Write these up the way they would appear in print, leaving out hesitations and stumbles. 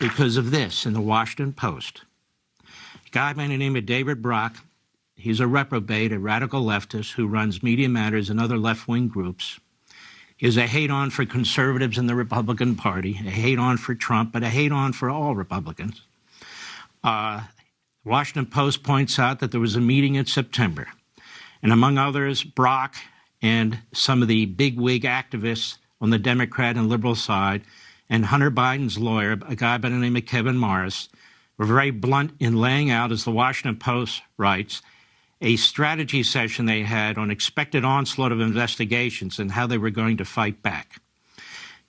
because of this in the Washington Post. A guy by the name of David Brock, he's a reprobate, a radical leftist who runs Media Matters and other left-wing groups. He's a hate-on for conservatives in the Republican Party, a hate-on for Trump, but a hate-on for all Republicans. Washington Post points out that there was a meeting in September, and among others, Brock and some of the bigwig activists on the Democrat and liberal side, and Hunter Biden's lawyer, a guy by the name of Kevin Morris, were very blunt in laying out, as the Washington Post writes, a strategy session they had on expected onslaught of investigations and how they were going to fight back.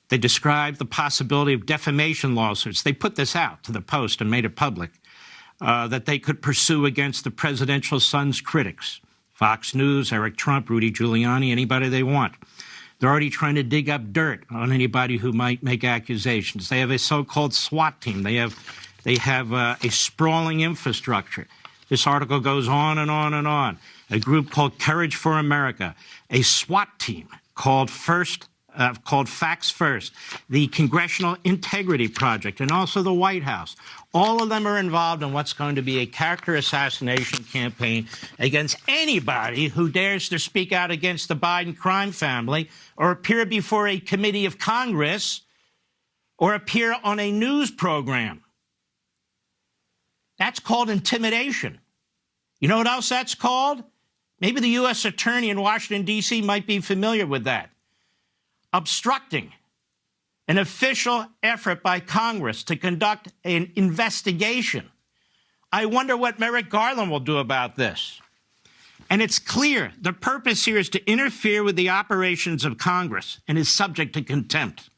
They described the possibility of defamation lawsuits. They put this out to the Post and made it public, that they could pursue against the presidential son's critics, Fox News, Eric Trump, Rudy Giuliani, anybody they want. They're already trying to dig up dirt on anybody who might make accusations. They have a so-called SWAT team. They have a sprawling infrastructure. This article goes on and on and on. A group called Courage for America, a SWAT team called Facts First, the Congressional Integrity Project, and also the White House. All of them are involved in what's going to be a character assassination campaign against anybody who dares to speak out against the Biden crime family or appear before a committee of Congress or appear on a news program. That's called intimidation. You know what else that's called? Maybe the U.S. Attorney in Washington, D.C. might be familiar with that. Obstructing an official effort by Congress to conduct an investigation. I wonder what Merrick Garland will do about this. And it's clear the purpose here is to interfere with the operations of Congress and is subject to contempt.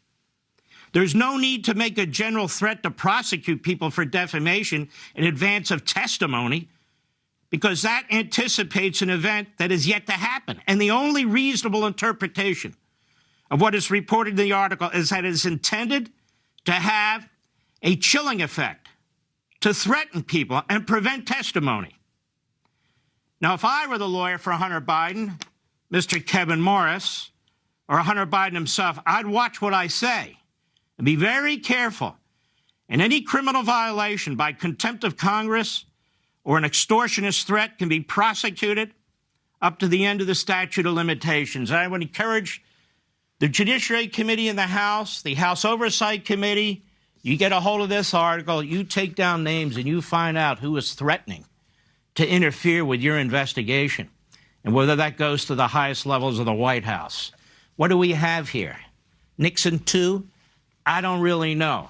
There's no need to make a general threat to prosecute people for defamation in advance of testimony, because that anticipates an event that is yet to happen. And the only reasonable interpretation of what is reported in the article is that it is intended to have a chilling effect, to threaten people and prevent testimony. Now, if I were the lawyer for Hunter Biden, Mr. Kevin Morris, or Hunter Biden himself, I'd watch what I say and be very careful. And any criminal violation by contempt of Congress or an extortionist threat can be prosecuted up to the end of the statute of limitations. I would encourage the Judiciary Committee in the House Oversight Committee, you get a hold of this article, you take down names, and you find out who is threatening to interfere with your investigation, and whether that goes to the highest levels of the White House. What do we have here? Nixon 2? I don't really know,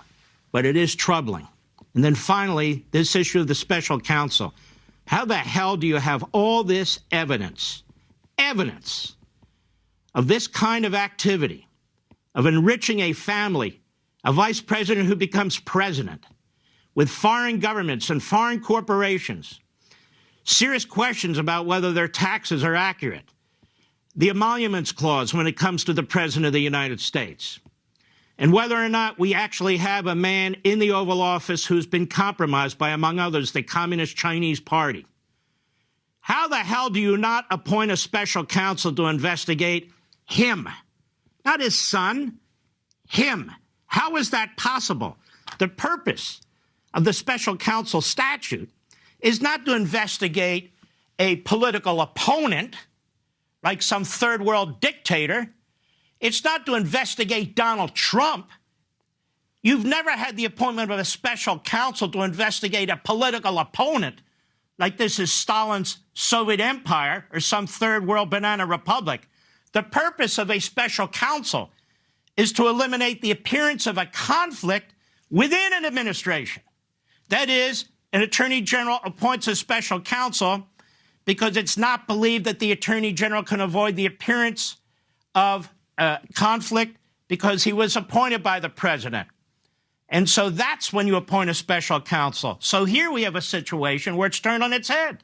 but it is troubling. And then finally, this issue of the special counsel. How the hell do you have all this evidence of this kind of activity, of enriching a family, a vice president who becomes president, with foreign governments and foreign corporations, serious questions about whether their taxes are accurate, the emoluments clause when it comes to the president of the United States, and whether or not we actually have a man in the Oval Office who's been compromised by, among others, the Communist Chinese Party. How the hell do you not appoint a special counsel to investigate him? Not his son, him. How is that possible? The purpose of the special counsel statute is not to investigate a political opponent like some third world dictator. It's not to investigate Donald Trump. You've never had the appointment of a special counsel to investigate a political opponent like this is Stalin's Soviet Empire or some third world banana republic. The purpose of a special counsel is to eliminate the appearance of a conflict within an administration. That is, an attorney general appoints a special counsel because it's not believed that the attorney general can avoid the appearance of conflict because he was appointed by the president. And so that's when you appoint a special counsel. So here we have a situation where it's turned on its head.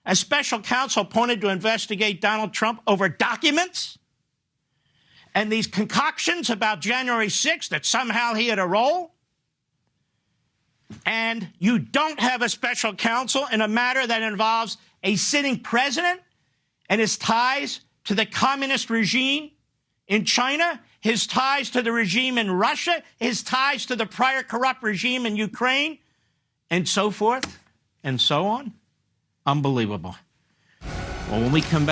A special counsel appointed to investigate Donald Trump over documents and these concoctions about January 6th that somehow he had a role. And you don't have a special counsel in a matter that involves a sitting president and his ties to the communist regime in China. his ties to the regime in Russia, his ties to the prior corrupt regime in Ukraine, and so forth and so on. Unbelievable. Well, when we come back.